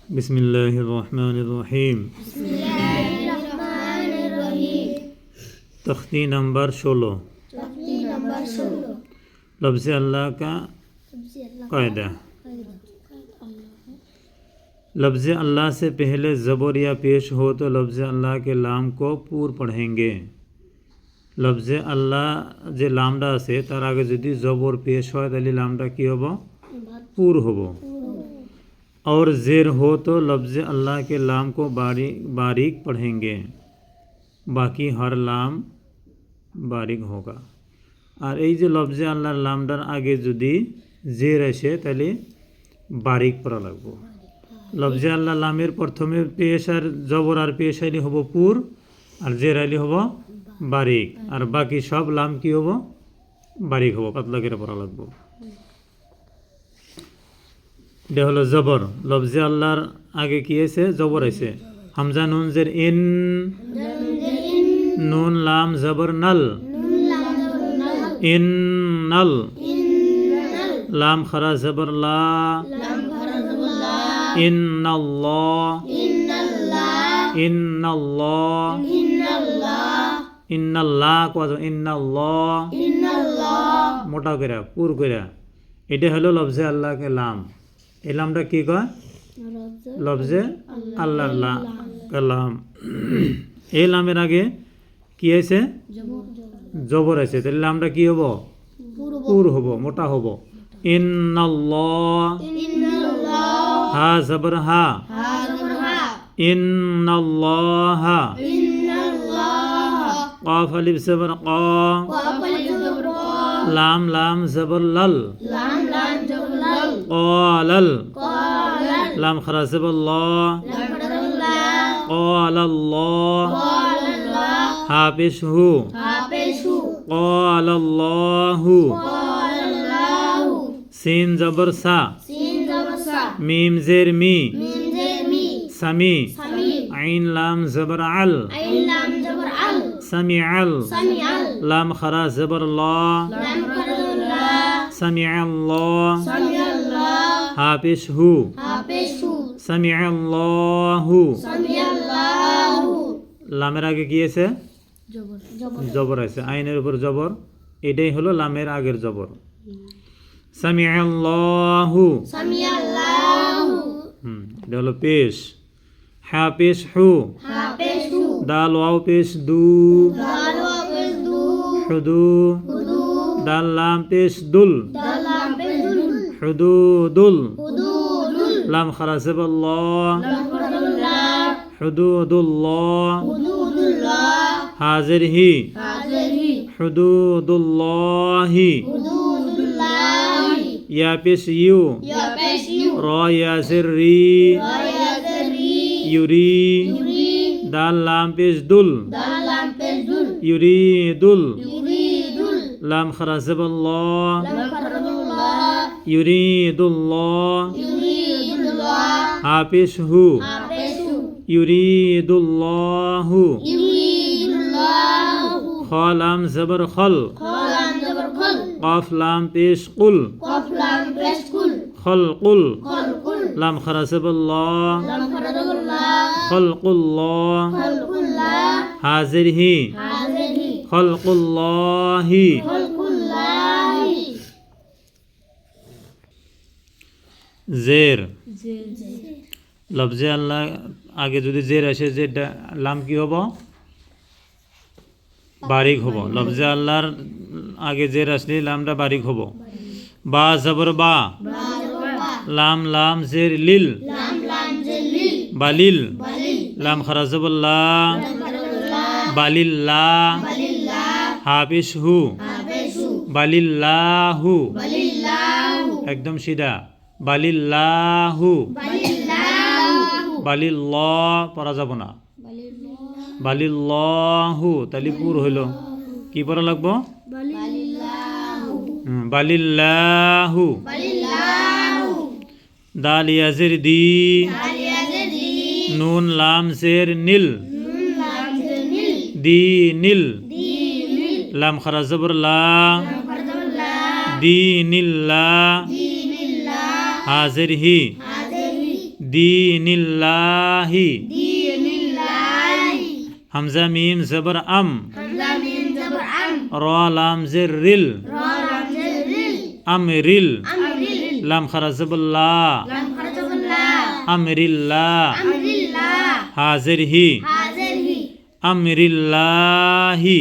बिस्मिल्लाहिर रहमानिर रहीम। तख्ती नंबर 16। लफ्ज़ अल्लाह का कायदा। लफ्ज़ अल्लाह से पहले ज़बर या पेश हो तो लफ्ज़ अल्लाह के लाम को पूर पढ़ेंगे। लफ्ज़ अल्लाह जे लामडा আছে তার আগে যদি জবর পেশ হয় তাহলে লামটা কি হবে? पूर होबो। और ज़ेर हो तो लफ्ज़ अल्लाह के लाम को बारीक पढ़ेंगे, बाकी हर लाम बारीक होगा। और এই যে লফজে আল্লাহর লামটার আগে যদি জের আসে তাহলে বারিক পড়া লাগবে। লফজে আল্লাহ লামের প্রথমে পেশ আর জবর আর পেশ আইলে হবো পুর, আর জের আইলে হবো বারিক, আর বাকি সব লাম কি হবো? বারিক হবো, পাতলা করে পড়া লাগবে। এটা হলো জবর। লফজে আল্লাহর আগে কি আছে? জবর আছে। হামজা নুন জের ইন, নুন লাম জবর নাল, ইন নাল, লাম খারা জবর লা, ইন্নাল্লাহ, ইন্নাল্লাহ, ইন্নাল্লাহ কত? ইন্নাল্লাহ, মোটা করে পুর করে। এটা হলো লফজে আল্লাহকে লাম। এই লামটা কি কয়? লফজে আল্লাহর লাম। এই লামের আগে কি আছে? জবর আছে, তাহলে লামটা কি হবো? পুর হবো, মোটা হবো। ইন্নাল্লাহ, হা জবর হা, ইন্নাল্লাহ, কাফ আলিফ জবর কা, লাম লাম জবর লাল, قالل، لام خرا زبر الله، قال الله، ها پیش هو، قال الله، سین زبر سا، میم زیر می، سمی، عین لام زبر عل، سمیع ال، لام خرا زبر الله، سمیع الله، হা পেশ হু, সামিআ আল্লাহু। লামের আগে কি আছে? জবর আছে, আইনের উপর জবর। এটাই হলো লামের আগের জবর। সামিআ আল্লাহু, এটা হলো পেশ। হা পেশ হু, দাল ওয়াও পেশ দু, হুদু, দাল লাম পেশ দুল, হুদুদুল, লাম খারা জবর লা, হুদুদুল্লাহ, হাজির হি, হুদুদুল্লাহি, ইয়া পেশ ইউ, র ইয়া জের রি, ইউরি, দাল লাম পেশ দুল, ইউরিদুল, লাম খারা জবর লা, ইউরিদুল্লাহ, হা পেশ হু, ইউরিদুল্লাহু, খ লাম জবর খল, কফ লাম পেশ কুল, খলকুল, লাম খারা জবর লা, খলকুল্লাহ, হাজির হি, খলকুল্লাহি। জের। লফজে আল্লাহ আগে যদি জের আসে, জেরটা লাম কি হবো? বারিক হবো। লফজে আল্লাহর আগে জের আসলে লামটা বারিক হবো। বা জবর বা, লাম লাম জের লিল, বালিল, লাম খারা জবর লা, বালিল্লাহ, হা পেশ হু, বালিল্লাহু, একদম সিধা। বালিল্লাহু, বালিল্লাহ পড়া যাব না, বালিল্লাহু, তাহলে পুর হইল। কি পড়া লাগবো? বালিল্লাহু। দাল ইয়াজের দি, নুন লাম জের নীল, দি নীল, লাম খারা জবর লা, দি নীল্লা, হাজির হি, दीनिल्लाहि दीनिल्लाहि हमजा मीम ज़बर अम हमजा मीम ज़बर अम रा लाम ज़ेर रिल रा लाम ज़ेर रिल अमरिल अमरिल लाम खरा ज़बर ला लम खरजबुल्ला अमरिल्ला अमरिल्ला हाज़िर ही हाज़िर ही अमरिल्लाहि